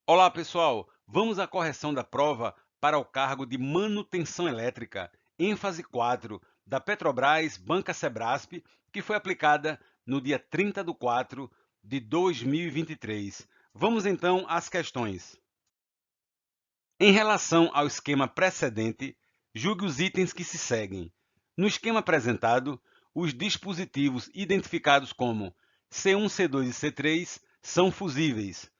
Olá, pessoal! Vamos à correção da prova para o cargo de manutenção elétrica, ênfase 4, da Petrobras Banca Sebrasp, que foi aplicada no dia 30/4 de 2023. Vamos então às questões. Em relação ao esquema precedente, julgue os itens que se seguem. No esquema apresentado, os dispositivos identificados como C1, C2 e C3 são fusíveis,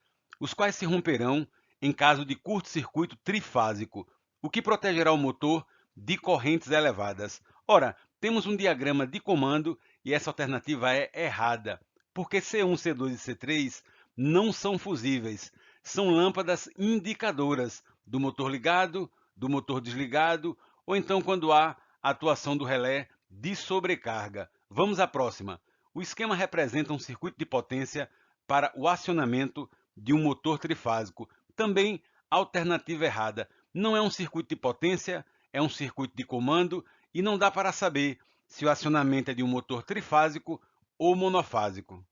os quais se romperão em caso de curto-circuito trifásico, o que protegerá o motor de correntes elevadas. Ora, temos um diagrama de comando e essa alternativa é errada, porque C1, C2 e C3 não são fusíveis, são lâmpadas indicadoras do motor ligado, do motor desligado, ou então quando há atuação do relé de sobrecarga. Vamos à próxima. O esquema representa um circuito de potência para o acionamento de um motor trifásico. Também alternativa errada. Não é um circuito de potência, é um circuito de comando e não dá para saber se o acionamento é de um motor trifásico ou monofásico.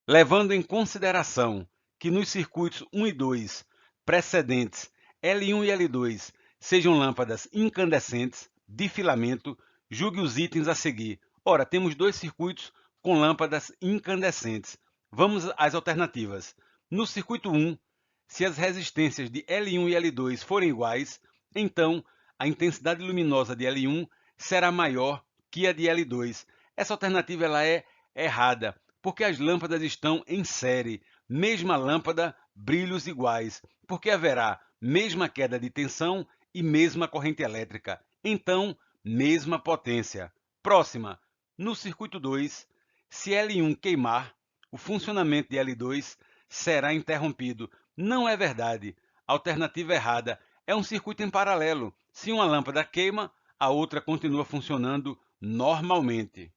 Levando em consideração que nos circuitos 1 e 2 precedentes L1 e L2 sejam lâmpadas incandescentes de filamento, julgue os itens a seguir. Ora, temos dois circuitos com lâmpadas incandescentes. Vamos às alternativas. No circuito 1, se as resistências de L1 e L2 forem iguais, então a intensidade luminosa de L1 será maior que a de L2. Essa alternativa ela é errada, porque as lâmpadas estão em série. Mesma lâmpada, brilhos iguais, porque haverá mesma queda de tensão e mesma corrente elétrica. Então, mesma potência. Próxima. No circuito 2, se L1 queimar, o funcionamento de L2 será interrompido. Não é verdade. Alternativa errada. É um circuito em paralelo. Se uma lâmpada queima, a outra continua funcionando normalmente.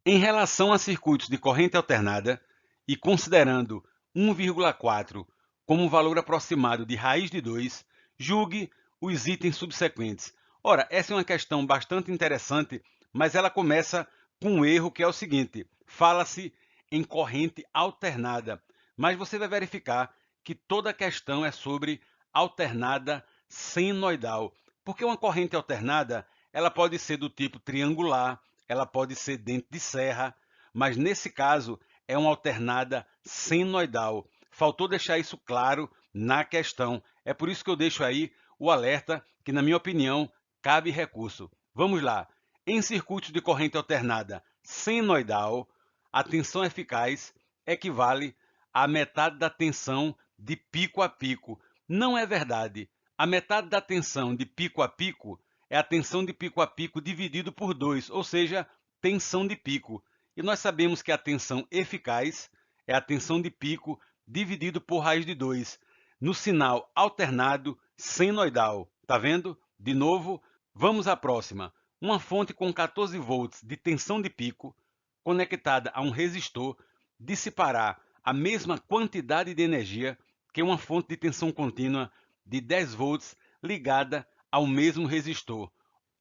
Em relação a circuitos de corrente alternada, e considerando 1,4 como um valor aproximado de raiz de 2, julgue os itens subsequentes. Ora, essa é uma questão bastante interessante, mas ela começa com um erro que é o seguinte: fala-se em corrente alternada, mas você vai verificar que toda a questão é sobre alternada senoidal, porque uma corrente alternada ela pode ser do tipo triangular, ela pode ser dente de serra, mas nesse caso é uma alternada senoidal. Faltou deixar isso claro na questão. É por isso que eu deixo aí o alerta que, na minha opinião, cabe recurso. Vamos lá. Em circuitos de corrente alternada senoidal, a tensão eficaz equivale à metade da tensão de pico a pico. Não é verdade. A metade da tensão de pico a pico é a tensão de pico a pico dividido por 2, ou seja, tensão de pico. E nós sabemos que a tensão eficaz é a tensão de pico dividido por raiz de 2, no sinal alternado senoidal. Tá vendo? De novo, vamos à próxima. Uma fonte com 14 volts de tensão de pico conectada a um resistor dissipará a mesma quantidade de energia que uma fonte de tensão contínua de 10 volts ligada ao mesmo resistor.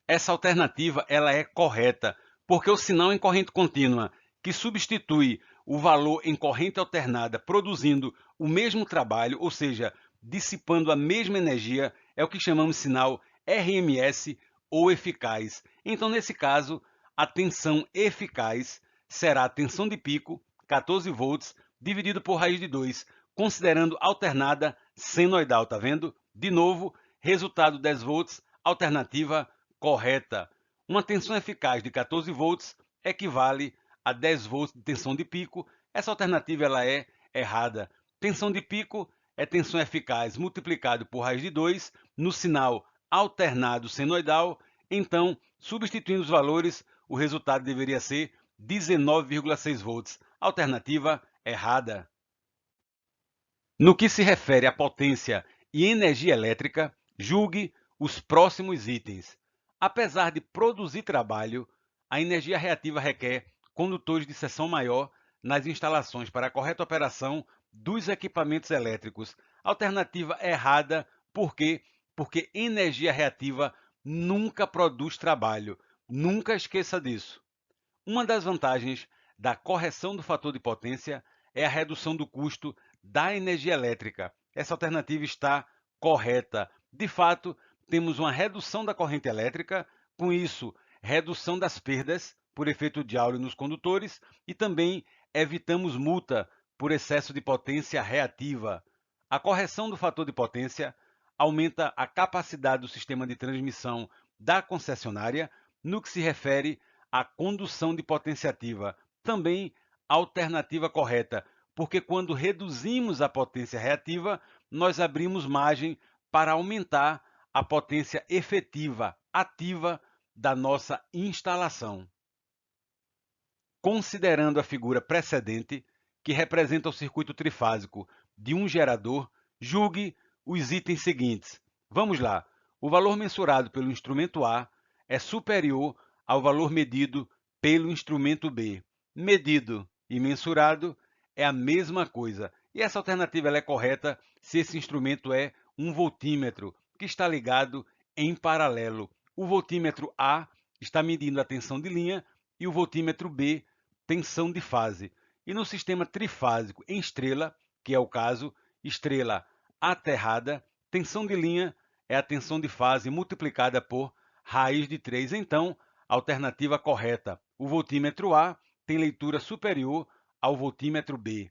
Essa alternativa ela é correta, porque o sinal em corrente contínua que substitui o valor em corrente alternada produzindo o mesmo trabalho, ou seja, dissipando a mesma energia, é o que chamamos de sinal RMS ou eficaz. Então, nesse caso, a tensão eficaz será a tensão de pico, 14 volts, dividido por raiz de 2, considerando alternada senoidal, tá vendo? De novo, resultado 10 volts, alternativa correta. Uma tensão eficaz de 14 volts equivale a 10 volts de tensão de pico. Essa alternativa ela é errada. Tensão de pico é tensão eficaz multiplicado por raiz de 2 no sinal alternado senoidal. Então, substituindo os valores, o resultado deveria ser 19,6 volts. Alternativa errada. No que se refere à potência e energia elétrica, julgue os próximos itens. Apesar de produzir trabalho, a energia reativa requer condutores de seção maior nas instalações para a correta operação dos equipamentos elétricos. Alternativa errada, por quê? Porque energia reativa nunca produz trabalho. Nunca esqueça disso. Uma das vantagens da correção do fator de potência é a redução do custo da energia elétrica. Essa alternativa está correta. De fato, temos uma redução da corrente elétrica, com isso, redução das perdas por efeito de Joule nos condutores e também evitamos multa por excesso de potência reativa. A correção do fator de potência aumenta a capacidade do sistema de transmissão da concessionária no que se refere à condução de potência ativa. Também alternativa correta, porque quando reduzimos a potência reativa, nós abrimos margem para aumentar a potência efetiva, ativa da nossa instalação. Considerando a figura precedente, que representa o circuito trifásico de um gerador, julgue os itens seguintes. Vamos lá. O valor mensurado pelo instrumento A é superior ao valor medido pelo instrumento B. Medido e mensurado é a mesma coisa. E essa alternativa ela é correta se esse instrumento é um voltímetro, que está ligado em paralelo. O voltímetro A está medindo a tensão de linha e o voltímetro B, tensão de fase. E no sistema trifásico em estrela, que é o caso, estrela aterrada, tensão de linha é a tensão de fase multiplicada por raiz de 3. Então, a alternativa correta, o voltímetro A tem leitura superior ao voltímetro B.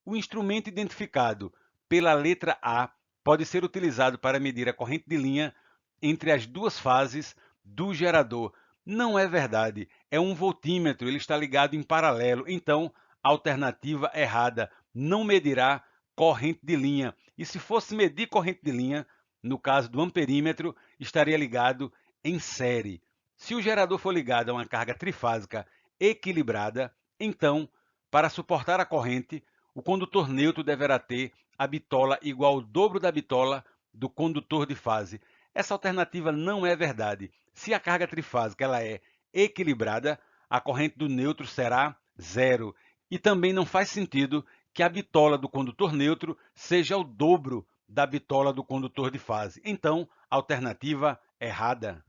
O instrumento identificado pela letra A pode ser utilizado para medir a corrente de linha entre as duas fases do gerador. Não é verdade, é um voltímetro, ele está ligado em paralelo. Então, a alternativa errada, não medirá corrente de linha. E se fosse medir corrente de linha, no caso do amperímetro, estaria ligado em série. Se o gerador for ligado a uma carga trifásica equilibrada, então, para suportar a corrente, o condutor neutro deverá ter a bitola igual ao dobro da bitola do condutor de fase. Essa alternativa não é verdade. Se a carga trifásica ela é equilibrada, a corrente do neutro será zero. E também não faz sentido que a bitola do condutor neutro seja o dobro da bitola do condutor de fase. Então, alternativa errada.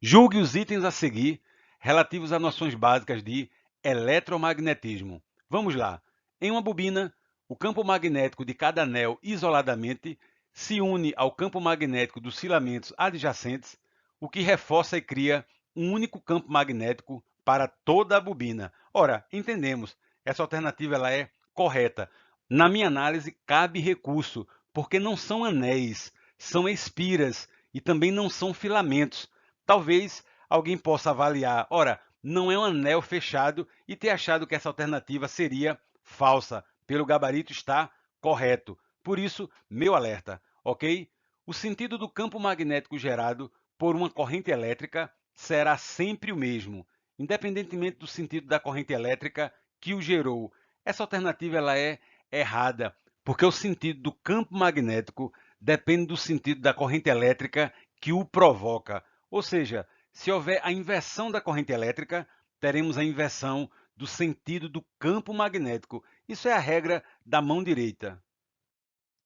Julgue os itens a seguir relativos a noções básicas de eletromagnetismo. Vamos lá. Em uma bobina, o campo magnético de cada anel isoladamente se une ao campo magnético dos filamentos adjacentes, o que reforça e cria um único campo magnético para toda a bobina. Ora, entendemos, essa alternativa ela é correta. Na minha análise, cabe recurso, porque não são anéis, são espiras e também não são filamentos. Talvez alguém possa avaliar, ora, não é um anel fechado e ter achado que essa alternativa seria falsa. Pelo gabarito está correto. Por isso, meu alerta, ok? O sentido do campo magnético gerado por uma corrente elétrica será sempre o mesmo, independentemente do sentido da corrente elétrica que o gerou. Essa alternativa ela é errada, porque o sentido do campo magnético depende do sentido da corrente elétrica que o provoca. Ou seja, se houver a inversão da corrente elétrica, teremos a inversão do sentido do campo magnético. Isso é a regra da mão direita.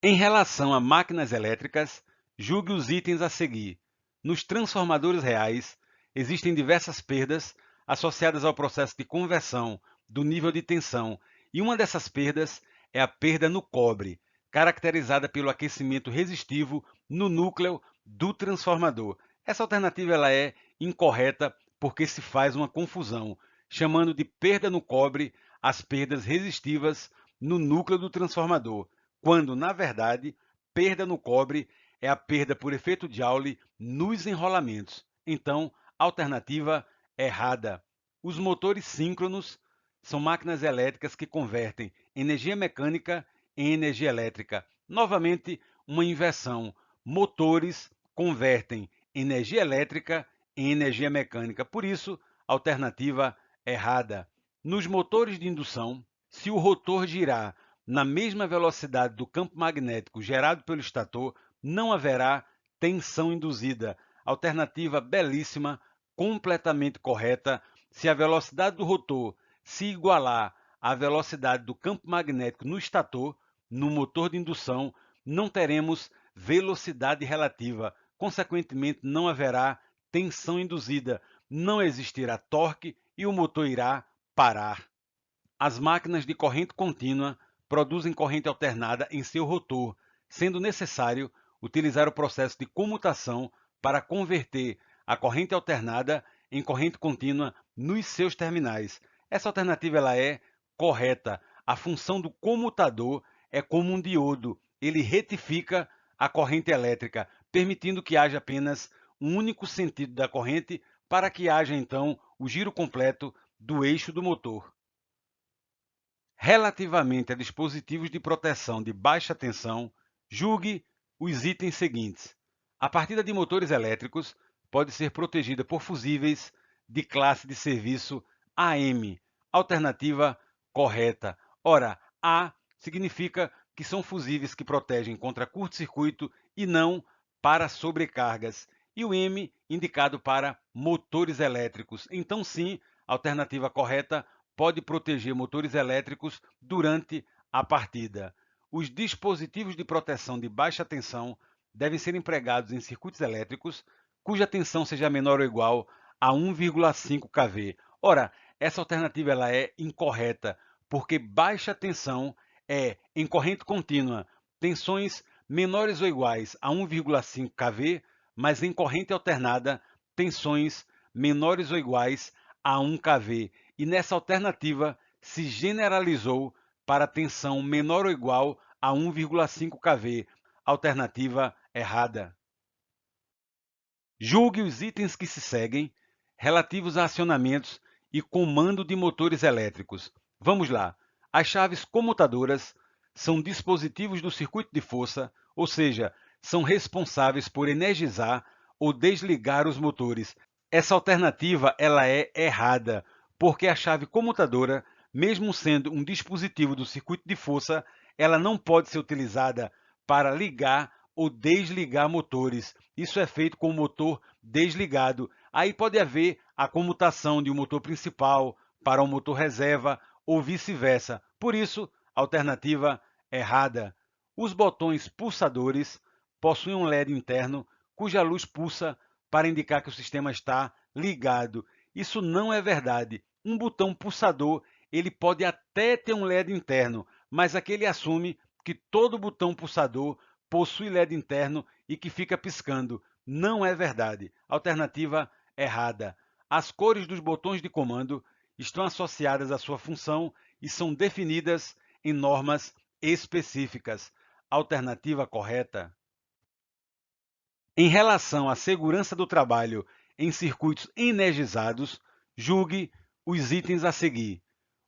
Em relação a máquinas elétricas, julgue os itens a seguir. Nos transformadores reais, existem diversas perdas associadas ao processo de conversão do nível de tensão, e uma dessas perdas é a perda no cobre, caracterizada pelo aquecimento resistivo no núcleo do transformador. Essa alternativa ela é incorreta porque se faz uma confusão, chamando de perda no cobre as perdas resistivas no núcleo do transformador, quando, na verdade, perda no cobre é a perda por efeito de Joule nos enrolamentos. Então, alternativa errada. Os motores síncronos são máquinas elétricas que convertem energia mecânica em energia elétrica. Novamente, uma inversão. Motores convertem energia elétrica em energia mecânica. Por isso, alternativa errada. Nos motores de indução, se o rotor girar na mesma velocidade do campo magnético gerado pelo estator, não haverá tensão induzida. Alternativa belíssima, completamente correta. Se a velocidade do rotor se igualar à velocidade do campo magnético no estator, no motor de indução, não teremos velocidade relativa. Consequentemente, não haverá tensão induzida. Não existirá torque e o motor irá parar. As máquinas de corrente contínua produzem corrente alternada em seu rotor, sendo necessário utilizar o processo de comutação para converter a corrente alternada em corrente contínua nos seus terminais. Essa alternativa ela é correta. A função do comutador é como um diodo, ele retifica a corrente elétrica, permitindo que haja apenas um único sentido da corrente para que haja então o giro completo do eixo do motor. Relativamente a dispositivos de proteção de baixa tensão, julgue os itens seguintes. A partida de motores elétricos pode ser protegida por fusíveis de classe de serviço AM. Alternativa correta. Ora, A significa que são fusíveis que protegem contra curto-circuito e não para sobrecargas. E o M indicado para motores elétricos. Então, sim, a alternativa correta pode proteger motores elétricos durante a partida. Os dispositivos de proteção de baixa tensão devem ser empregados em circuitos elétricos cuja tensão seja menor ou igual a 1,5 kV. Ora, essa alternativa ela é incorreta, porque baixa tensão é, em corrente contínua, tensões menores ou iguais a 1,5 kV, mas em corrente alternada, tensões menores ou iguais a 1 kV. E nessa alternativa se generalizou para tensão menor ou igual a 1,5 kV. Alternativa errada. Julgue os itens que se seguem relativos a acionamentos e comando de motores elétricos. Vamos lá. As chaves comutadoras são dispositivos do circuito de força, ou seja, são responsáveis por energizar ou desligar os motores. Essa alternativa ela é errada, porque a chave comutadora, mesmo sendo um dispositivo do circuito de força, ela não pode ser utilizada para ligar ou desligar motores. Isso é feito com o motor desligado. Aí pode haver a comutação de um motor principal para um motor reserva ou vice-versa. Por isso, alternativa errada. Os botões pulsadores possuem um LED interno cuja luz pulsa para indicar que o sistema está ligado. Isso não é verdade. Um botão pulsador ele pode até ter um LED interno, mas aqui ele assume que todo botão pulsador possui LED interno e que fica piscando. Não é verdade. Alternativa errada. As cores dos botões de comando estão associadas à sua função e são definidas em normas específicas. Alternativa correta. Em relação à segurança do trabalho em circuitos energizados, julgue os itens a seguir.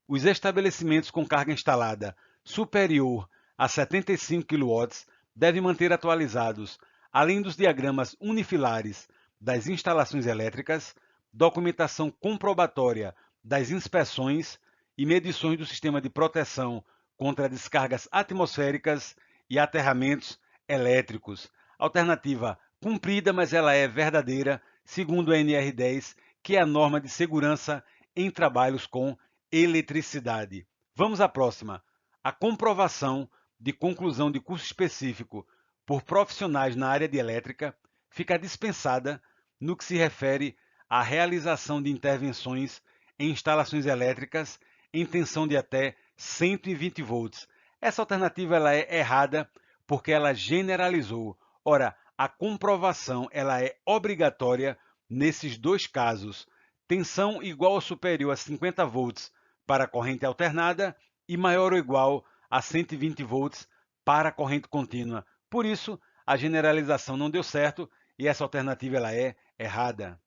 Os estabelecimentos com carga instalada superior a 75 kW devem manter atualizados, além dos diagramas unifilares das instalações elétricas, documentação comprobatória das inspeções e medições do sistema de proteção contra descargas atmosféricas e aterramentos elétricos. Alternativa cumprida, mas ela é verdadeira, segundo a NR10, que é a norma de segurança em trabalhos com eletricidade. Vamos à próxima. A comprovação de conclusão de curso específico por profissionais na área de elétrica fica dispensada no que se refere à realização de intervenções em instalações elétricas em tensão de até 120 volts. Essa alternativa ela é errada porque ela generalizou. Ora, a comprovação ela é obrigatória nesses dois casos. Tensão igual ou superior a 50 volts para a corrente alternada e maior ou igual a 120 volts para a corrente contínua. Por isso, a generalização não deu certo e essa alternativa ela é errada.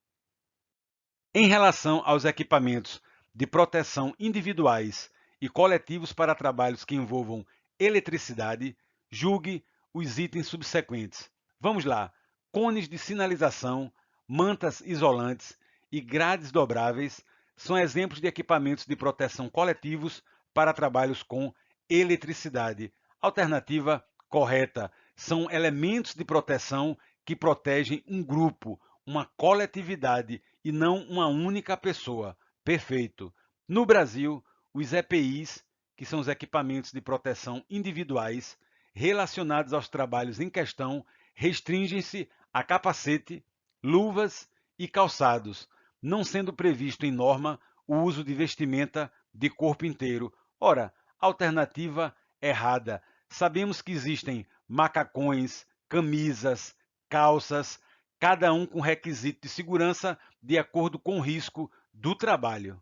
Em relação aos equipamentos de proteção individuais e coletivos para trabalhos que envolvam eletricidade, julgue os itens subsequentes. Vamos lá. Cones de sinalização, mantas isolantes e grades dobráveis são exemplos de equipamentos de proteção coletivos para trabalhos com eletricidade. Alternativa correta. São elementos de proteção que protegem um grupo, uma coletividade e não uma única pessoa. Perfeito. No Brasil, os EPIs, que são os equipamentos de proteção individuais relacionados aos trabalhos em questão, restringem-se a capacete, luvas e calçados, não sendo previsto em norma o uso de vestimenta de corpo inteiro. Ora, alternativa errada. Sabemos que existem macacões, camisas, calças, cada um com requisito de segurança de acordo com o risco do trabalho.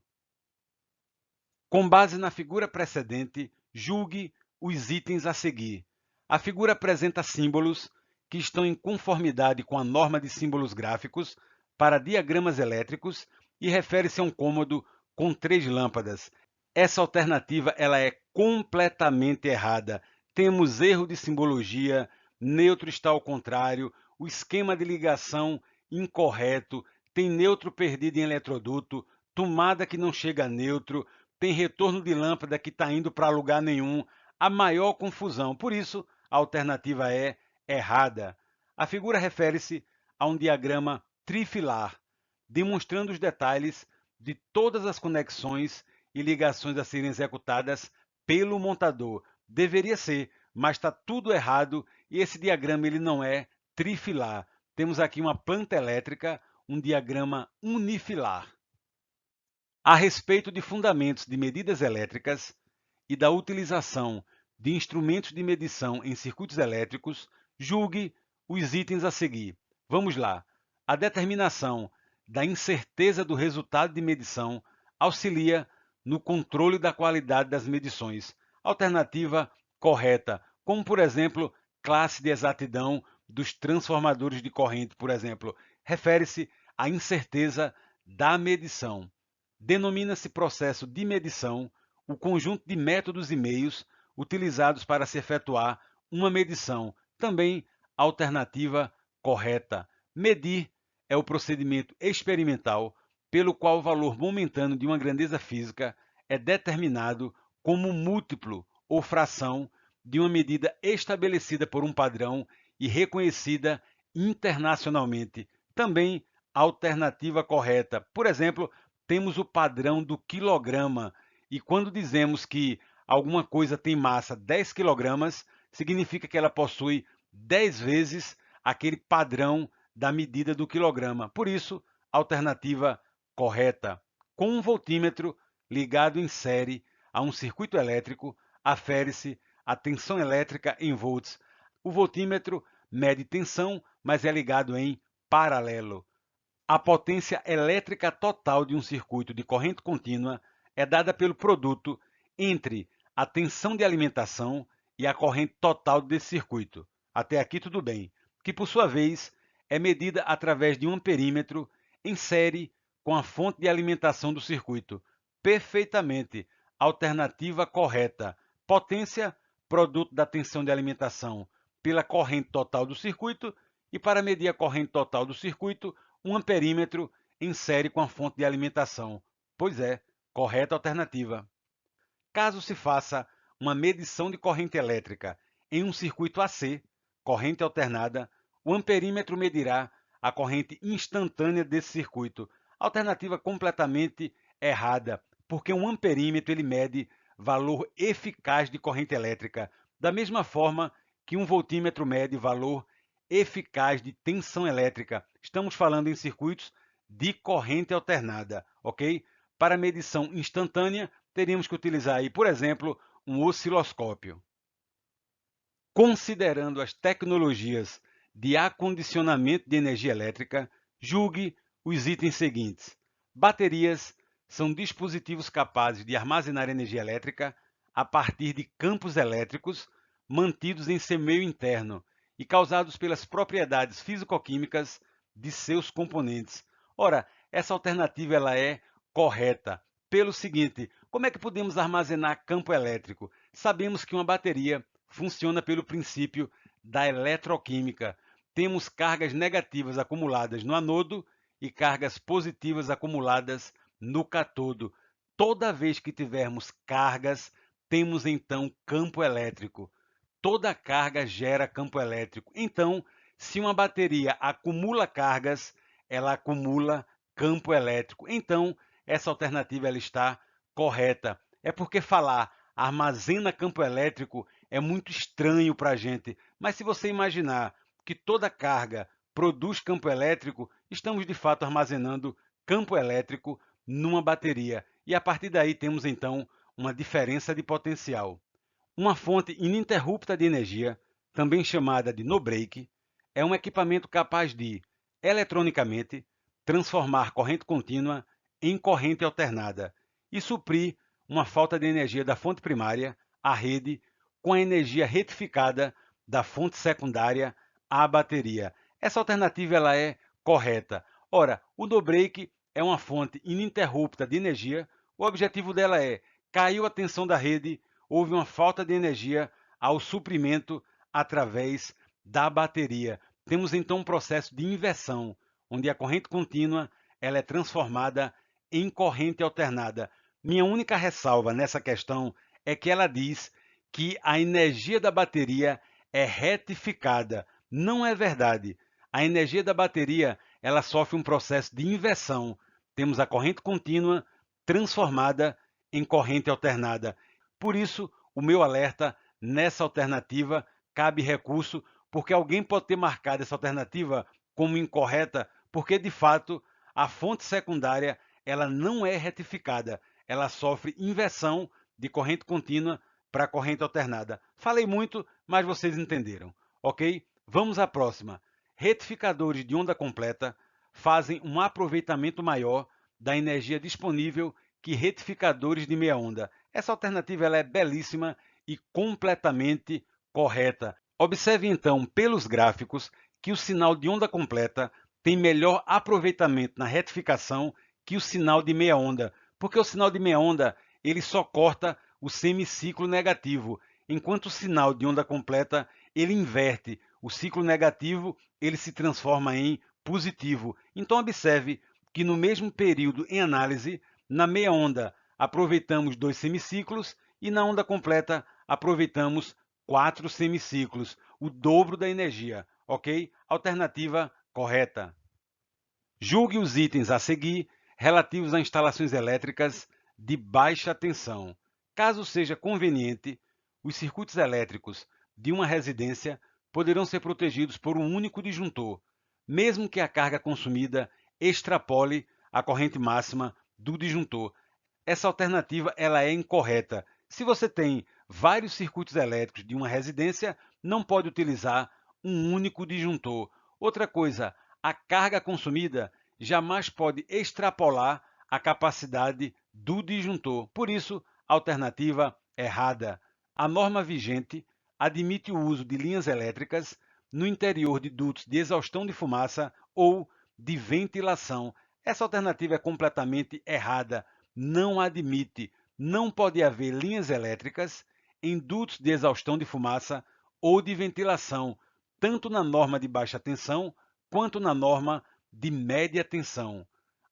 Com base na figura precedente, julgue os itens a seguir. A figura apresenta símbolos que estão em conformidade com a norma de símbolos gráficos para diagramas elétricos e refere-se a um cômodo com 3 lâmpadas. Essa alternativa ela é completamente errada. Temos erro de simbologia, neutro está ao contrário, o esquema de ligação incorreto, tem neutro perdido em eletroduto, tomada que não chega a neutro, tem retorno de lâmpada que está indo para lugar nenhum, a maior confusão. Por isso, a alternativa é errada. A figura refere-se a um diagrama trifilar, demonstrando os detalhes de todas as conexões e ligações a serem executadas pelo montador. Deveria ser, mas está tudo errado e esse diagrama ele não é trifilar. Temos aqui uma planta elétrica, um diagrama unifilar. A respeito de fundamentos de medidas elétricas e da utilização de instrumentos de medição em circuitos elétricos, julgue os itens a seguir. Vamos lá. A determinação da incerteza do resultado de medição auxilia no controle da qualidade das medições. Alternativa correta, como por exemplo, classe de exatidão dos transformadores de corrente, por exemplo, refere-se à incerteza da medição. Denomina-se processo de medição o conjunto de métodos e meios utilizados para se efetuar uma medição. Também alternativa correta. Medir é o procedimento experimental pelo qual o valor momentâneo de uma grandeza física é determinado como múltiplo ou fração de uma medida estabelecida por um padrão e reconhecida internacionalmente. Também alternativa correta. Por exemplo, temos o padrão do quilograma, e quando dizemos que alguma coisa tem massa 10 quilogramas, significa que ela possui 10 vezes aquele padrão da medida do quilograma. Por isso, alternativa correta. Com um voltímetro ligado em série a um circuito elétrico, afere-se a tensão elétrica em volts. O voltímetro mede tensão, mas é ligado em paralelo. A potência elétrica total de um circuito de corrente contínua é dada pelo produto entre a tensão de alimentação e a corrente total desse circuito. Até aqui tudo bem, que por sua vez é medida através de um amperímetro em série com a fonte de alimentação do circuito. Perfeitamente. Alternativa correta. Potência, produto da tensão de alimentação pela corrente total do circuito, e para medir a corrente total do circuito, um amperímetro em série com a fonte de alimentação. Pois é, correta alternativa. Caso se faça uma medição de corrente elétrica em um circuito AC, corrente alternada, o amperímetro medirá a corrente instantânea desse circuito. Alternativa completamente errada, porque um amperímetro ele mede valor eficaz de corrente elétrica, da mesma forma que um voltímetro mede valor eficaz de tensão elétrica. Estamos falando em circuitos de corrente alternada, ok? Para medição instantânea, teríamos que utilizar aí, por exemplo, um osciloscópio. Considerando as tecnologias de acondicionamento de energia elétrica, julgue os itens seguintes. Baterias são dispositivos capazes de armazenar energia elétrica a partir de campos elétricos mantidos em seu meio interno e causados pelas propriedades físico-químicas de seus componentes. Ora, essa alternativa ela é correta. Pelo seguinte, como é que podemos armazenar campo elétrico? Sabemos que uma bateria funciona pelo princípio da eletroquímica. Temos cargas negativas acumuladas no anodo e cargas positivas acumuladas no catodo. Toda vez que tivermos cargas, temos então campo elétrico. Toda carga gera campo elétrico. Então, se uma bateria acumula cargas, ela acumula campo elétrico. Então, essa alternativa ela está correta. É porque falar armazena campo elétrico é muito estranho para a gente. Mas se você imaginar que toda carga produz campo elétrico, estamos de fato armazenando campo elétrico numa bateria. e a partir daí temos então uma diferença de potencial. Uma fonte ininterrupta de energia, também chamada de no-break, é um equipamento capaz de, eletronicamente, transformar corrente contínua em corrente alternada e suprir uma falta de energia da fonte primária, à rede, com a energia retificada da fonte secundária à bateria. Essa alternativa ela é correta. Ora, o no-break é uma fonte ininterrupta de energia. O objetivo dela é: caiu a tensão da rede, houve uma falta de energia ao suprimento através da bateria. Temos então um processo de inversão, onde a corrente contínua ela é transformada em corrente alternada. Minha única ressalva nessa questão é que ela diz que a energia da bateria é retificada. Não é verdade. A energia da bateria ela sofre um processo de inversão. Temos a corrente contínua transformada em corrente alternada. Por isso, o meu alerta nessa alternativa cabe recurso, porque alguém pode ter marcado essa alternativa como incorreta, porque de fato a fonte secundária ela não é retificada, ela sofre inversão de corrente contínua para corrente alternada. Falei muito, mas vocês entenderam, ok? Vamos à próxima. Retificadores de onda completa fazem um aproveitamento maior da energia disponível que retificadores de meia onda. Essa alternativa ela é belíssima e completamente correta. Observe então pelos gráficos que o sinal de onda completa tem melhor aproveitamento na retificação que o sinal de meia onda, porque o sinal de meia onda ele só corta o semiciclo negativo, enquanto o sinal de onda completa ele inverte. O ciclo negativo ele se transforma em positivo. Então observe que no mesmo período em análise, na meia onda aproveitamos 2 semiciclos e na onda completa aproveitamos 4 semiciclos, o dobro da energia, ok? Alternativa correta. Julgue os itens a seguir relativos a instalações elétricas de baixa tensão. Caso seja conveniente, os circuitos elétricos de uma residência poderão ser protegidos por um único disjuntor, mesmo que a carga consumida extrapole a corrente máxima do disjuntor. Essa alternativa ela é incorreta. Se você tem vários circuitos elétricos de uma residência, não pode utilizar um único disjuntor. Outra coisa, a carga consumida jamais pode extrapolar a capacidade do disjuntor. Por isso, alternativa errada. A norma vigente admite o uso de linhas elétricas no interior de dutos de exaustão de fumaça ou de ventilação. Essa alternativa é completamente errada. Não admite, não pode haver linhas elétricas em dutos de exaustão de fumaça ou de ventilação, tanto na norma de baixa tensão quanto na norma de média tensão.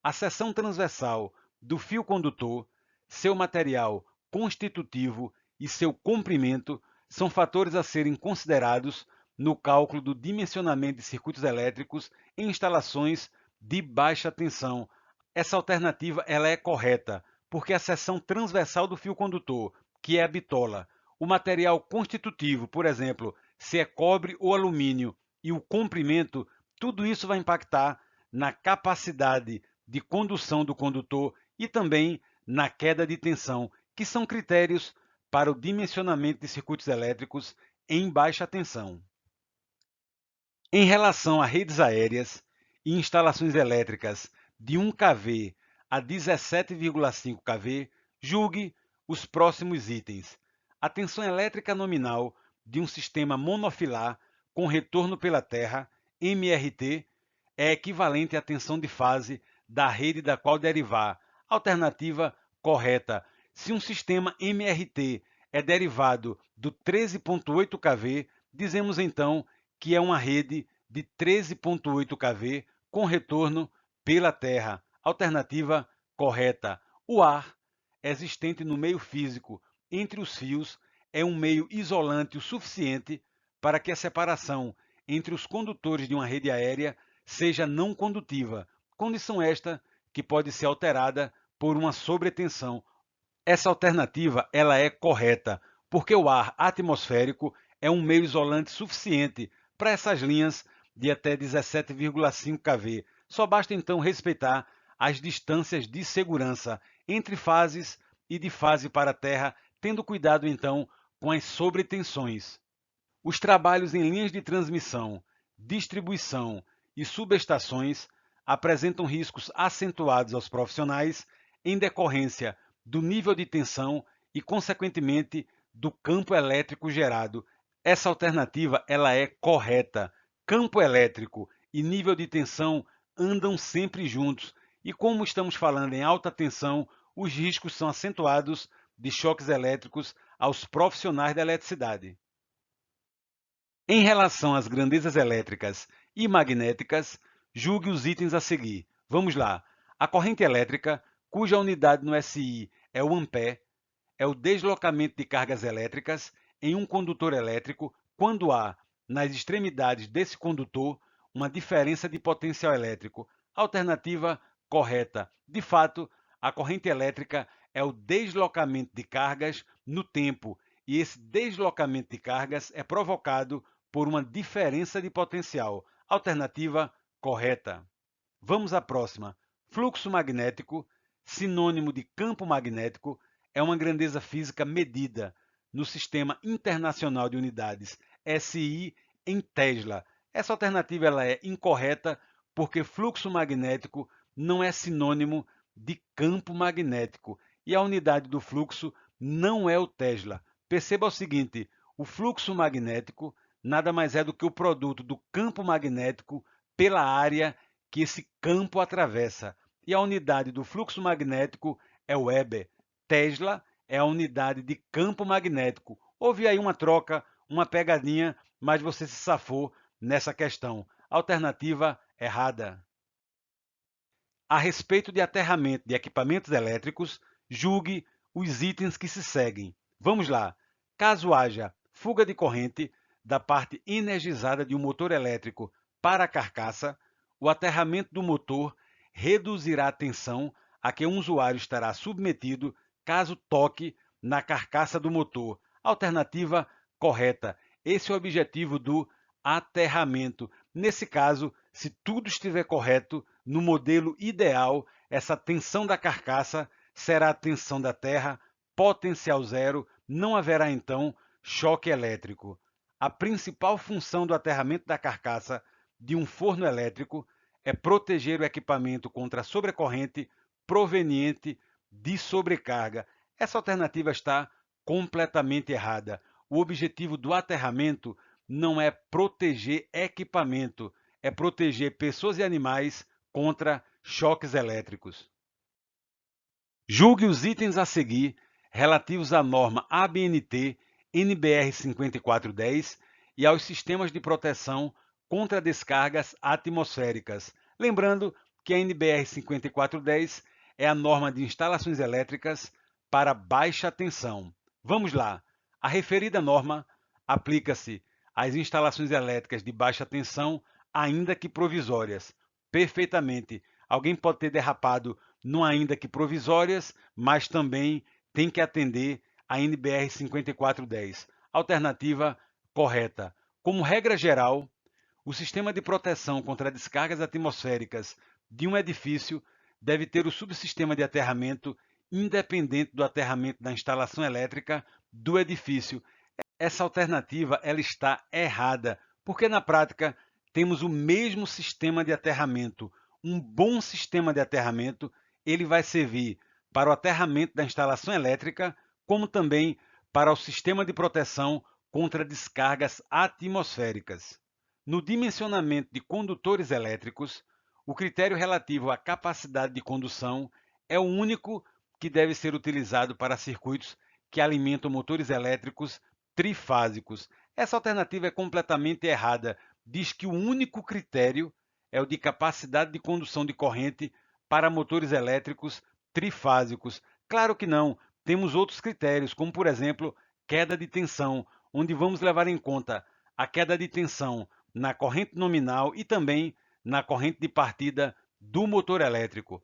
A seção transversal do fio condutor, seu material constitutivo e seu comprimento são fatores a serem considerados no cálculo do dimensionamento de circuitos elétricos em instalações de baixa tensão. Essa alternativa ela é correta, porque a seção transversal do fio condutor, que é a bitola, o material constitutivo, por exemplo, se é cobre ou alumínio, e o comprimento, tudo isso vai impactar na capacidade de condução do condutor e também na queda de tensão, que são critérios para o dimensionamento de circuitos elétricos em baixa tensão. Em relação a redes aéreas e instalações elétricas de 1 kV a 17,5 kV, julgue os próximos itens. A tensão elétrica nominal de um sistema monofilar com retorno pela Terra, MRT, é equivalente à tensão de fase da rede da qual derivar. Alternativa correta. Se um sistema MRT é derivado do 13,8 kV, dizemos então que é uma rede de 13,8 kV com retorno pela Terra. Alternativa correta. O ar existente no meio físico entre os fios é um meio isolante o suficiente para que a separação entre os condutores de uma rede aérea seja não condutiva, condição esta que pode ser alterada por uma sobretensão. Essa alternativa ela é correta, porque o ar atmosférico é um meio isolante suficiente para essas linhas de até 17,5 kV. Só basta então respeitar as distâncias de segurança entre fases e de fase para terra, tendo cuidado então com as sobretensões. Os trabalhos em linhas de transmissão, distribuição e subestações apresentam riscos acentuados aos profissionais em decorrência do nível de tensão e, consequentemente, do campo elétrico gerado. Essa alternativa ela é correta. Campo elétrico e nível de tensão andam sempre juntos e, como estamos falando em alta tensão, os riscos são acentuados de choques elétricos aos profissionais da eletricidade. Em relação às grandezas elétricas e magnéticas, julgue os itens a seguir. Vamos lá. A corrente elétrica, cuja unidade no SI é o ampere, é o deslocamento de cargas elétricas em um condutor elétrico quando há, nas extremidades desse condutor, uma diferença de potencial elétrico. Alternativa correta. De fato, a corrente elétrica é o deslocamento de cargas no tempo, e esse deslocamento de cargas é provocado por uma diferença de potencial. Alternativa correta. Vamos à próxima. Fluxo magnético, sinônimo de campo magnético, é uma grandeza física medida no Sistema Internacional de Unidades, SI, em Tesla. Essa alternativa ela é incorreta porque fluxo magnético não é sinônimo de campo magnético e a unidade do fluxo não é o Tesla. Perceba o seguinte, o fluxo magnético nada mais é do que o produto do campo magnético pela área que esse campo atravessa. E a unidade do fluxo magnético é o Weber. Tesla é a unidade de campo magnético. Houve aí uma troca, uma pegadinha, mas você se safou nessa questão. Alternativa errada. A respeito de aterramento de equipamentos elétricos, julgue os itens que se seguem. Vamos lá. Caso haja fuga de corrente da parte energizada de um motor elétrico para a carcaça, o aterramento do motor reduzirá a tensão a que um usuário estará submetido caso toque na carcaça do motor. Alternativa correta. Esse é o objetivo do aterramento. Nesse caso, se tudo estiver correto, no modelo ideal, essa tensão da carcaça será a tensão da terra, potencial zero, não haverá então choque elétrico. A principal função do aterramento da carcaça de um forno elétrico é proteger o equipamento contra a sobrecorrente proveniente de sobrecarga. Essa alternativa está completamente errada. O objetivo do aterramento não é proteger equipamento, é proteger pessoas e animais contra choques elétricos. Julgue os itens a seguir relativos à norma ABNT NBR 5410 e aos sistemas de proteção contra descargas atmosféricas. Lembrando que a NBR 5410 é a norma de instalações elétricas para baixa tensão. Vamos lá. A referida norma aplica-se às instalações elétricas de baixa tensão, ainda que provisórias. Perfeitamente. Alguém pode ter derrapado no ainda que provisórias, mas também tem que atender a NBR 5410. Alternativa correta. Como regra geral, o sistema de proteção contra descargas atmosféricas de um edifício deve ter o subsistema de aterramento independente do aterramento da instalação elétrica do edifício. Essa alternativa ela está errada, porque na prática temos o mesmo sistema de aterramento. Um bom sistema de aterramento ele vai servir para o aterramento da instalação elétrica, como também para o sistema de proteção contra descargas atmosféricas. No dimensionamento de condutores elétricos, o critério relativo à capacidade de condução é o único que deve ser utilizado para circuitos que alimentam motores elétricos trifásicos. Essa alternativa é completamente errada. Diz que o único critério é o de capacidade de condução de corrente para motores elétricos trifásicos. Claro que não. Temos outros critérios, como por exemplo, queda de tensão, onde vamos levar em conta a queda de tensão na corrente nominal e também na corrente de partida do motor elétrico.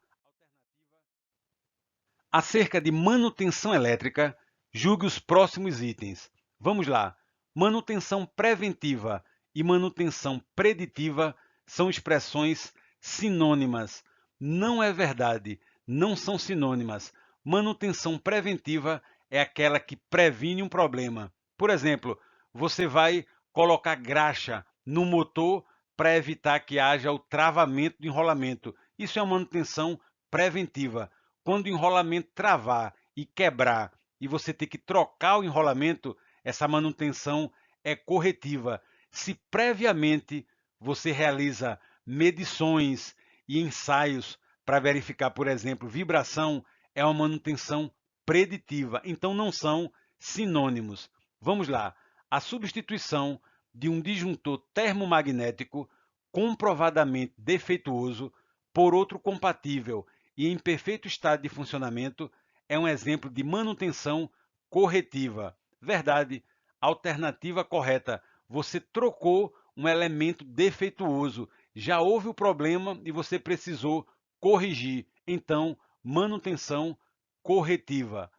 Acerca de manutenção elétrica, julgue os próximos itens. Vamos lá. Manutenção preventiva e manutenção preditiva são expressões sinônimas. Não é verdade, não são sinônimas. Manutenção preventiva é aquela que previne um problema. Por exemplo, você vai colocar graxa no motor para evitar que haja o travamento do enrolamento. Isso é uma manutenção preventiva. Quando o enrolamento travar e quebrar e você ter que trocar o enrolamento, essa manutenção é corretiva. Se previamente você realiza medições e ensaios para verificar, por exemplo, vibração, é uma manutenção preditiva. Então não são sinônimos. Vamos lá. A substituição de um disjuntor termomagnético comprovadamente defeituoso por outro compatível e em perfeito estado de funcionamento é um exemplo de manutenção corretiva. Verdade. Alternativa correta. Você trocou um elemento defeituoso. Já houve o problema e você precisou corrigir. Então, manutenção corretiva.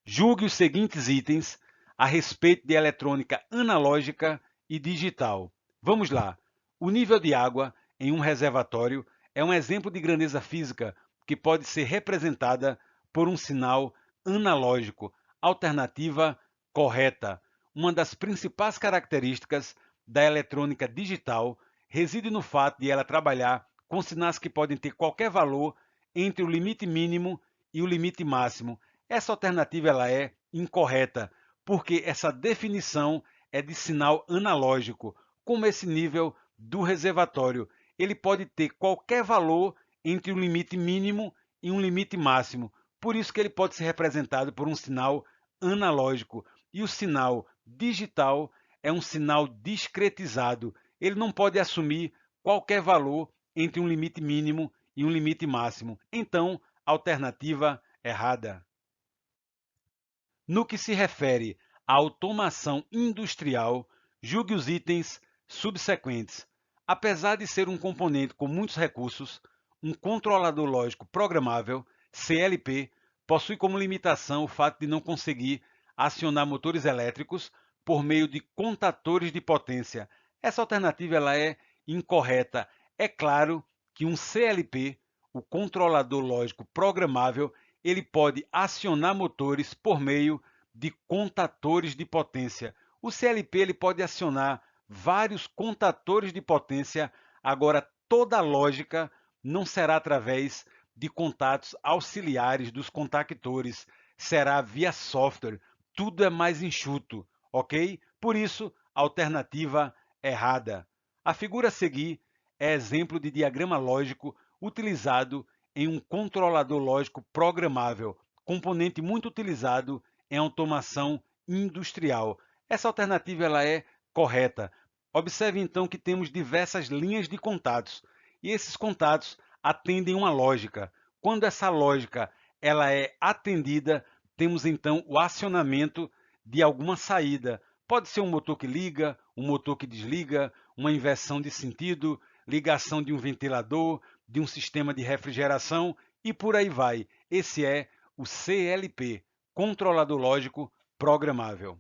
Julgue os seguintes itens a respeito de eletrônica analógica e digital. Vamos lá. O nível de água em um reservatório é um exemplo de grandeza física que pode ser representada por um sinal analógico. Alternativa correta. Uma das principais características da eletrônica digital reside no fato de ela trabalhar com sinais que podem ter qualquer valor entre o limite mínimo e o limite máximo. Essa alternativa ela é incorreta, porque essa definição é de sinal analógico, como esse nível do reservatório. Ele pode ter qualquer valor entre um limite mínimo e um limite máximo. Por isso que ele pode ser representado por um sinal analógico. E o sinal digital é um sinal discretizado. Ele não pode assumir qualquer valor entre um limite mínimo e um limite máximo. Então, alternativa errada. No que se refere à automação industrial, julgue os itens subsequentes. Apesar de ser um componente com muitos recursos, um controlador lógico programável, CLP, possui como limitação o fato de não conseguir acionar motores elétricos por meio de contatores de potência. Essa alternativa ela é incorreta. É claro que um CLP, o controlador lógico programável, ele pode acionar motores por meio de contatores de potência. O CLP ele pode acionar vários contatores de potência, agora toda a lógica não será através de contatos auxiliares dos contactores, será via software. Tudo é mais enxuto, ok? Por isso, alternativa errada. A figura a seguir é exemplo de diagrama lógico utilizado em um controlador lógico programável, componente muito utilizado em automação industrial. Essa alternativa ela é correta. Observe então que temos diversas linhas de contatos e esses contatos atendem uma lógica. Quando essa lógica ela é atendida, temos então o acionamento de alguma saída. Pode ser um motor que liga, um motor que desliga, uma inversão de sentido, ligação de um ventilador, de um sistema de refrigeração e por aí vai. Esse é o CLP, controlador lógico programável.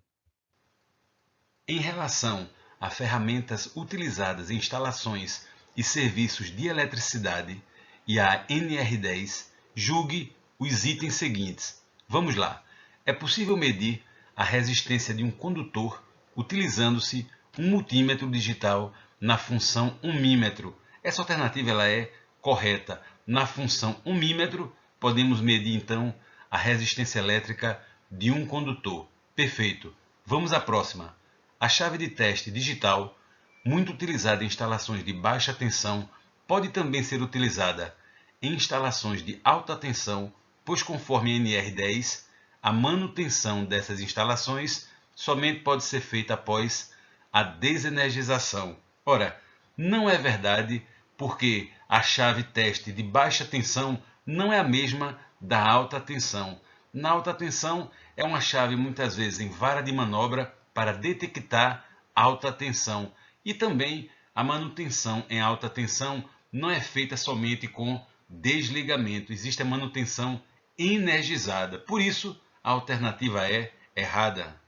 Em relação a ferramentas utilizadas em instalações e serviços de eletricidade e a NR10, julgue os itens seguintes. Vamos lá. É possível medir a resistência de um condutor utilizando-se um multímetro digital na função ohmímetro. Essa alternativa ela é correta. Na função ohmímetro, podemos medir então a resistência elétrica de um condutor. Perfeito. Vamos à próxima. A chave de teste digital, muito utilizada em instalações de baixa tensão, pode também ser utilizada em instalações de alta tensão, pois conforme a NR10, a manutenção dessas instalações somente pode ser feita após a desenergização. Ora, não é verdade, porque a chave teste de baixa tensão não é a mesma da alta tensão. Na alta tensão é uma chave muitas vezes em vara de manobra para detectar alta tensão. E também a manutenção em alta tensão não é feita somente com desligamento, existe a manutenção energizada. Por isso, a alternativa é errada.